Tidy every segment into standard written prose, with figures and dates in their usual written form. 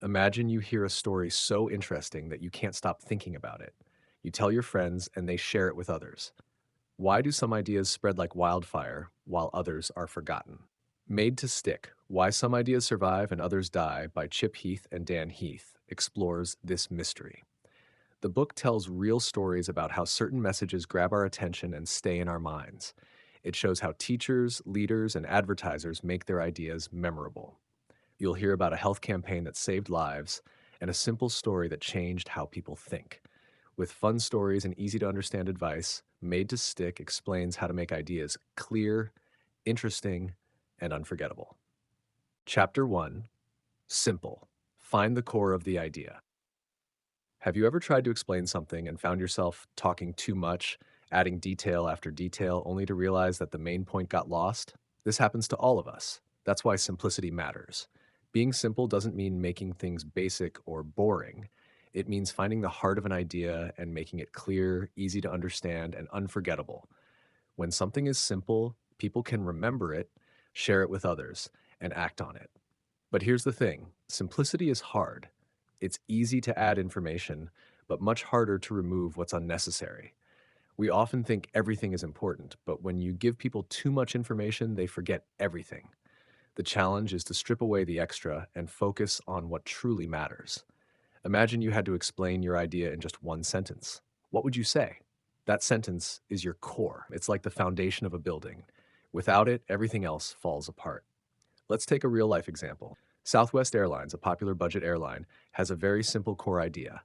Imagine you hear a story so interesting that you can't stop thinking about it. You tell your friends and they share it with others. Why do some ideas spread like wildfire while others are forgotten? Made to Stick: Why Some Ideas Survive and Others Die by Chip Heath and Dan Heath explores this mystery. The book tells real stories about how certain messages grab our attention and stay in our minds. It shows how teachers, leaders, and advertisers make their ideas memorable. You'll hear about a health campaign that saved lives and a simple story that changed how people think. With fun stories and easy to understand advice, Made to Stick explains how to make ideas clear, interesting, and unforgettable. Chapter 1: Simple. Find the core of the idea. Have you ever tried to explain something and found yourself talking too much, adding detail after detail, only to realize that the main point got lost? This happens to all of us. That's why simplicity matters. Being simple doesn't mean making things basic or boring. It means finding the heart of an idea and making it clear, easy to understand, and unforgettable. When something is simple, people can remember it, share it with others, and act on it. But here's the thing: simplicity is hard. It's easy to add information, but much harder to remove what's unnecessary. We often think everything is important, but when you give people too much information, they forget everything. The challenge is to strip away the extra and focus on what truly matters. Imagine you had to explain your idea in just one sentence. What would you say? That sentence is your core. It's like the foundation of a building. Without it, everything else falls apart. Let's take a real life example. Southwest Airlines, a popular budget airline, has a very simple core idea: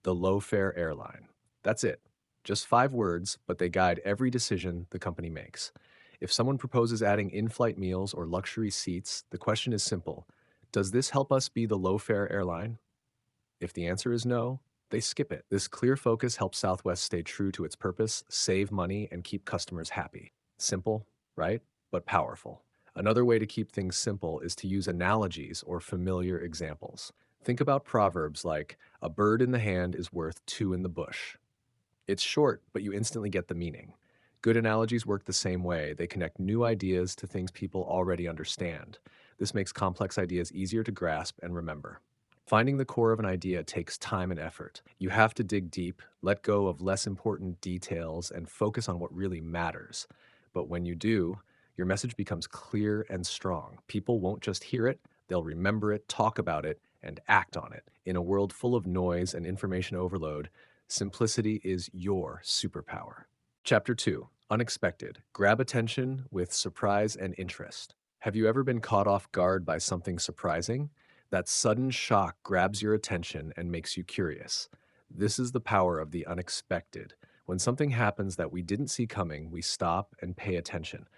the low fare airline. That's it. Just 5 words, but they guide every decision the company makes. If someone proposes adding in flight meals or luxury seats, the question is simple: does this help us be the low fare airline? If the answer is no, they skip it. This clear focus helps Southwest stay true to its purpose, save money, and keep customers happy. Simple, right? But powerful. Another way to keep things simple is to use analogies or familiar examples. Think about proverbs like, "A bird in the hand is worth two in the bush." It's short, but you instantly get the meaning. Good analogies work the same way. They connect new ideas to things people already understand. This makes complex ideas easier to grasp and remember. Finding the core of an idea takes time and effort. You have to dig deep, let go of less important details, and focus on what really matters. But when you do, your message becomes clear and strong. People won't just hear it, they'll remember it, talk about it, and act on it. In a world full of noise and information overload, simplicity is your superpower. Chapter 2: Unexpected. Grab attention with surprise and interest. Have you ever been caught off guard by something surprising? That sudden shock grabs your attention and makes you curious. This is the power of the unexpected. When something happens that we didn't see coming, we stop and pay attention.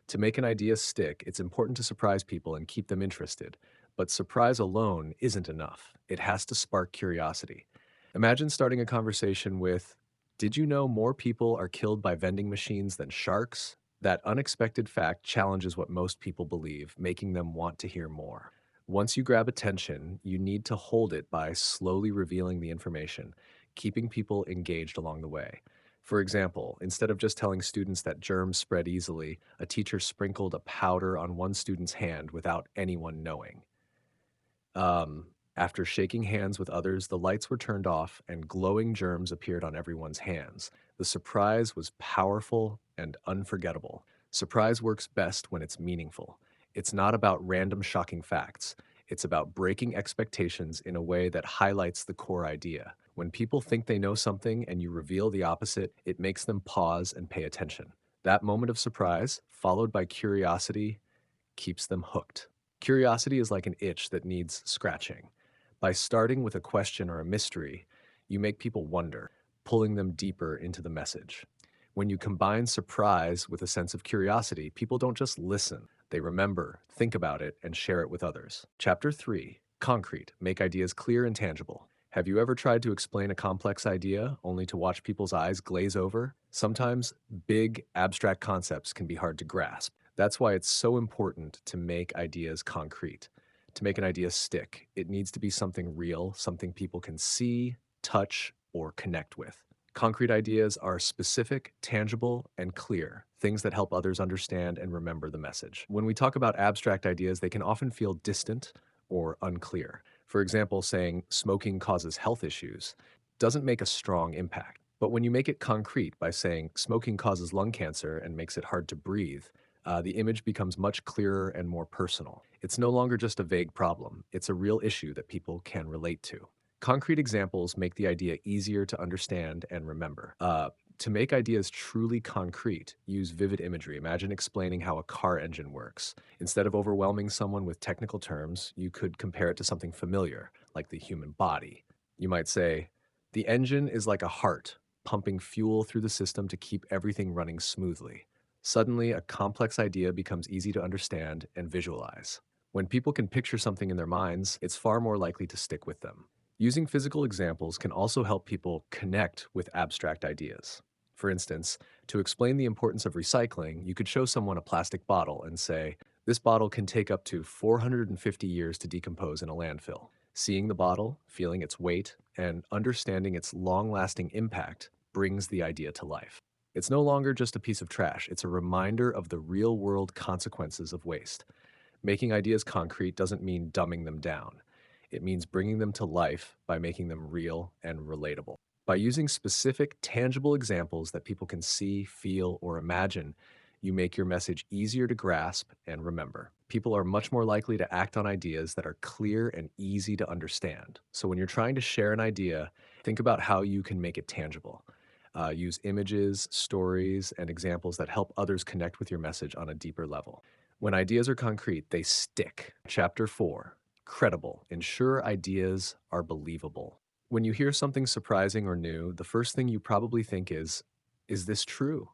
To make an idea stick, it's important to surprise people and keep them interested. But surprise alone isn't enough. It has to spark curiosity. Imagine starting a conversation with, "Did you know more people are killed by vending machines than sharks?" That unexpected fact challenges what most people believe, making them want to hear more. Once you grab attention, you need to hold it by slowly revealing the information, keeping people engaged along the way. For example, instead of just telling students that germs spread easily, a teacher sprinkled a powder on one student's hand without anyone knowing. After shaking hands with others, the lights were turned off and glowing germs appeared on everyone's hands. The surprise was powerful and unforgettable. Surprise works best when it's meaningful. It's not about random shocking facts. It's about breaking expectations in a way that highlights the core idea. When people think they know something and you reveal the opposite, it makes them pause and pay attention. That moment of surprise, followed by curiosity, keeps them hooked. Curiosity is like an itch that needs scratching. By starting with a question or a mystery, you make people wonder, pulling them deeper into the message. When you combine surprise with a sense of curiosity, people don't just listen, they remember, think about it, and share it with others. Chapter 3: Concrete. Make ideas clear and tangible. Have you ever tried to explain a complex idea only to watch people's eyes glaze over? Sometimes big, abstract concepts can be hard to grasp. That's why it's so important to make ideas concrete. To make an idea stick, it needs to be something real, something people can see, touch, or connect with. Concrete ideas are specific, tangible, and clear, things that help others understand and remember the message. When we talk about abstract ideas, they can often feel distant or unclear. For example, saying smoking causes health issues doesn't make a strong impact. But when you make it concrete by saying smoking causes lung cancer and makes it hard to breathe, the image becomes much clearer and more personal. It's no longer just a vague problem, it's a real issue that people can relate to. Concrete examples make the idea easier to understand and remember. To make ideas truly concrete, use vivid imagery. Imagine explaining how a car engine works. Instead of overwhelming someone with technical terms, you could compare it to something familiar, like the human body. You might say, the engine is like a heart, pumping fuel through the system to keep everything running smoothly. Suddenly, a complex idea becomes easy to understand and visualize. When people can picture something in their minds, it's far more likely to stick with them. Using physical examples can also help people connect with abstract ideas. For instance, to explain the importance of recycling, you could show someone a plastic bottle and say, this bottle can take up to 450 years to decompose in a landfill. Seeing the bottle, feeling its weight, and understanding its long lasting impact brings the idea to life. It's no longer just a piece of trash, it's a reminder of the real world consequences of waste. Making ideas concrete doesn't mean dumbing them down. It means bringing them to life by making them real and relatable. By using specific, tangible examples that people can see, feel, or imagine, you make your message easier to grasp and remember. People are much more likely to act on ideas that are clear and easy to understand. So when you're trying to share an idea, think about how you can make it tangible. Use images, stories, and examples that help others connect with your message on a deeper level. When ideas are concrete, they stick. Chapter 4, credible. Ensure ideas are believable. When you hear something surprising or new, the first thing you probably think is this true?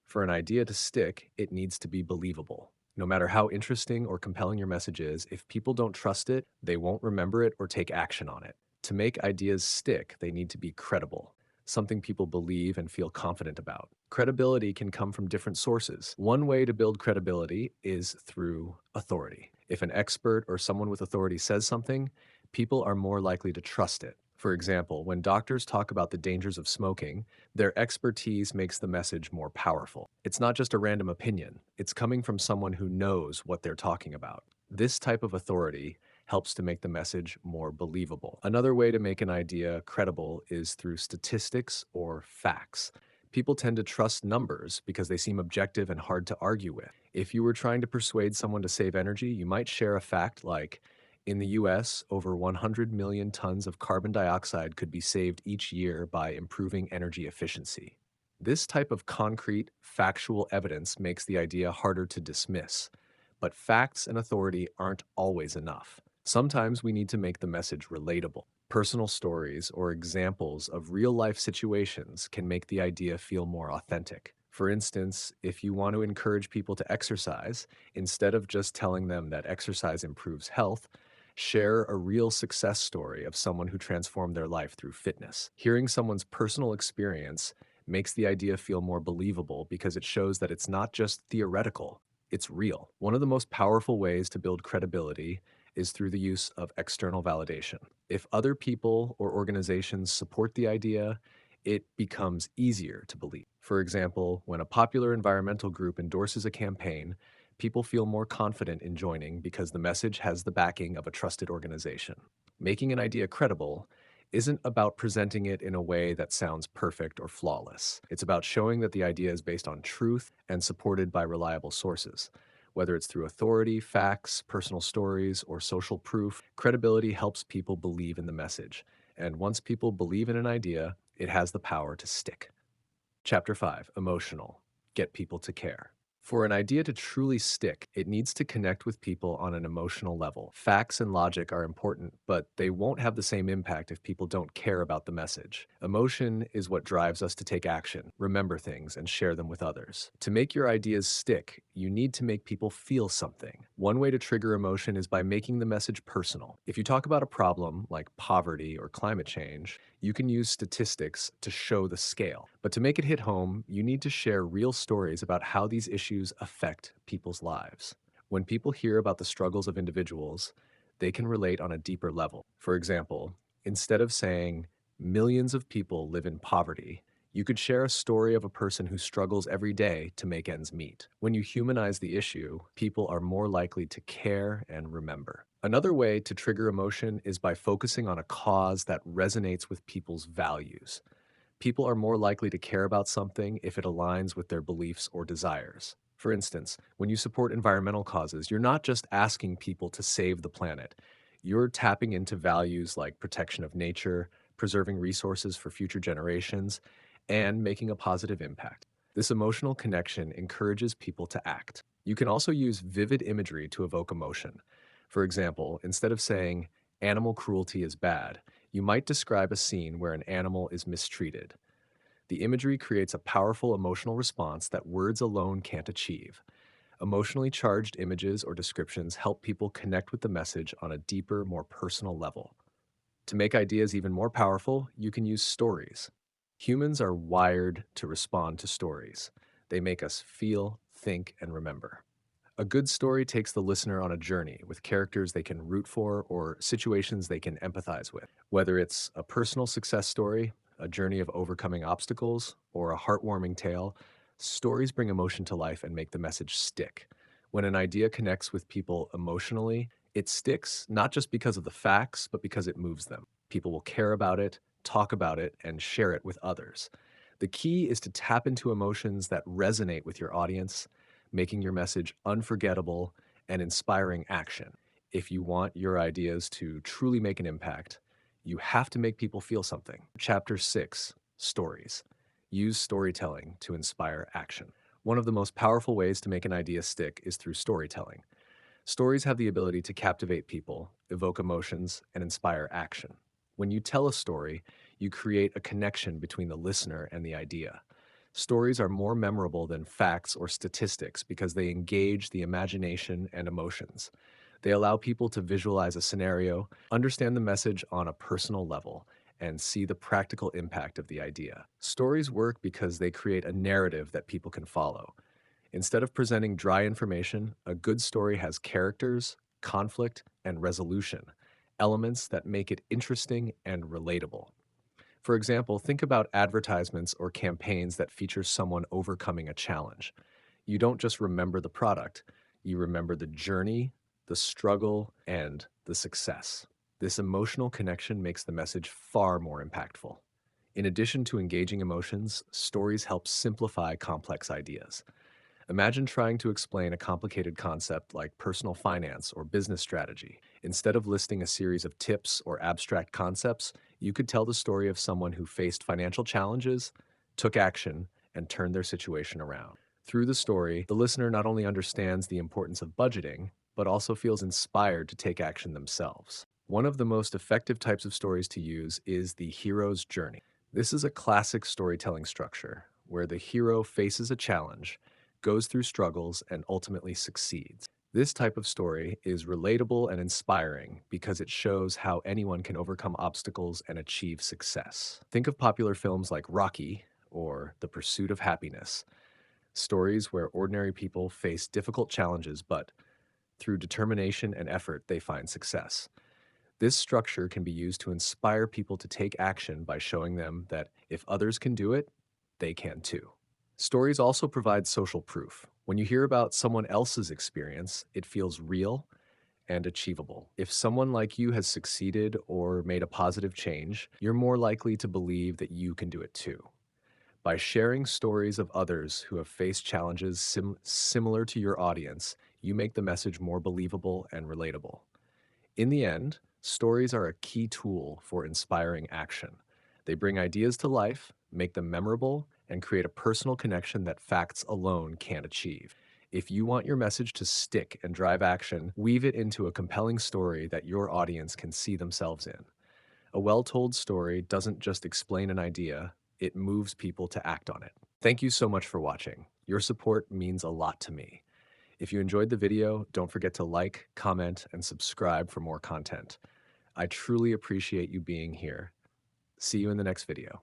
For an idea to stick, it needs to be believable. No matter how interesting or compelling your message is, if people don't trust it, they won't remember it or take action on it. To make ideas stick, they need to be credible, something people believe and feel confident about. Credibility can come from different sources. One way to build credibility is through authority. If an expert or someone with authority says something, people are more likely to trust it. For example, when doctors talk about the dangers of smoking, their expertise makes the message more powerful. It's not just a random opinion, it's coming from someone who knows what they're talking about. This type of authority helps to make the message more believable. Another way to make an idea credible is through statistics or facts. People tend to trust numbers because they seem objective and hard to argue with. If you were trying to persuade someone to save energy, you might share a fact like, in the US, over 100 million tons of carbon dioxide could be saved each year by improving energy efficiency. This type of concrete, factual evidence makes the idea harder to dismiss. But facts and authority aren't always enough. Sometimes we need to make the message relatable. Personal stories or examples of real life situations can make the idea feel more authentic. For instance, if you want to encourage people to exercise, instead of just telling them that exercise improves health, share a real success story of someone who transformed their life through fitness. Hearing someone's personal experience makes the idea feel more believable because it shows that it's not just theoretical, it's real. One of the most powerful ways to build credibility is through the use of external validation. If other people or organizations support the idea, it becomes easier to believe. For example, when a popular environmental group endorses a campaign, people feel more confident in joining because the message has the backing of a trusted organization. Making an idea credible isn't about presenting it in a way that sounds perfect or flawless. It's about showing that the idea is based on truth and supported by reliable sources. Whether it's through authority, facts, personal stories, or social proof, credibility helps people believe in the message. And once people believe in an idea, it has the power to stick. Chapter 5, Emotional. Get people to care. For an idea to truly stick, it needs to connect with people on an emotional level. Facts and logic are important, but they won't have the same impact if people don't care about the message. Emotion is what drives us to take action, remember things, and share them with others. To make your ideas stick, you need to make people feel something. One way to trigger emotion is by making the message personal. If you talk about a problem like poverty or climate change, you can use statistics to show the scale. But to make it hit home, you need to share real stories about how these issues affect people's lives. When people hear about the struggles of individuals, they can relate on a deeper level. For example, instead of saying, millions of people live in poverty, You could share a story of a person who struggles every day to make ends meet. When you humanize the issue, people are more likely to care and remember. Another way to trigger emotion is by focusing on a cause that resonates with people's values. People are more likely to care about something if it aligns with their beliefs or desires. For instance, when you support environmental causes, you're not just asking people to save the planet. You're tapping into values like protection of nature, preserving resources for future generations, and making a positive impact. This emotional connection encourages people to act. You can also use vivid imagery to evoke emotion. For example, instead of saying, animal cruelty is bad, you might describe a scene where an animal is mistreated. The imagery creates a powerful emotional response that words alone can't achieve. Emotionally charged images or descriptions help people connect with the message on a deeper, more personal level. To make ideas even more powerful, you can use stories. Humans are wired to respond to stories. They make us feel, think, and remember. A good story takes the listener on a journey with characters they can root for or situations they can empathize with. Whether it's a personal success story, a journey of overcoming obstacles, or a heartwarming tale, stories bring emotion to life and make the message stick. When an idea connects with people emotionally, it sticks not just because of the facts, but because it moves them. People will care about it, talk about it, and share it with others. The key is to tap into emotions that resonate with your audience, making your message unforgettable and inspiring action. If you want your ideas to truly make an impact, you have to make people feel something. Chapter 6, Stories. Use storytelling to inspire action. One of the most powerful ways to make an idea stick is through storytelling. Stories have the ability to captivate people, evoke emotions, and inspire action. When you tell a story, you create a connection between the listener and the idea. Stories are more memorable than facts or statistics because they engage the imagination and emotions. They allow people to visualize a scenario, understand the message on a personal level, and see the practical impact of the idea. Stories work because they create a narrative that people can follow. Instead of presenting dry information, a good story has characters, conflict, and resolution, elements that make it interesting and relatable. For example, think about advertisements or campaigns that feature someone overcoming a challenge. You don't just remember the product, you remember the journey, the struggle, and the success. This emotional connection makes the message far more impactful. In addition to engaging emotions, stories help simplify complex ideas. Imagine trying to explain a complicated concept like personal finance or business strategy. Instead of listing a series of tips or abstract concepts, you could tell the story of someone who faced financial challenges, took action, and turned their situation around. Through the story, the listener not only understands the importance of budgeting, but also feels inspired to take action themselves. One of the most effective types of stories to use is the hero's journey. This is a classic storytelling structure where the hero faces a challenge, goes through struggles, and ultimately succeeds. This type of story is relatable and inspiring because it shows how anyone can overcome obstacles and achieve success. Think of popular films like Rocky or The Pursuit of Happiness, stories where ordinary people face difficult challenges, but through determination and effort, they find success. This structure can be used to inspire people to take action by showing them that if others can do it, they can too. Stories also provide social proof. When you hear about someone else's experience, it feels real and achievable. If someone like you has succeeded or made a positive change, you're more likely to believe that you can do it too. By sharing stories of others who have faced challenges similar to your audience, you make the message more believable and relatable. In the end, stories are a key tool for inspiring action. They bring ideas to life, make them memorable, and create a personal connection that facts alone can't achieve. If you want your message to stick and drive action, weave it into a compelling story that your audience can see themselves in. A well-told story doesn't just explain an idea, it moves people to act on it. Thank you so much for watching. Your support means a lot to me. If you enjoyed the video, don't forget to like, comment, and subscribe for more content. I truly appreciate you being here. See you in the next video.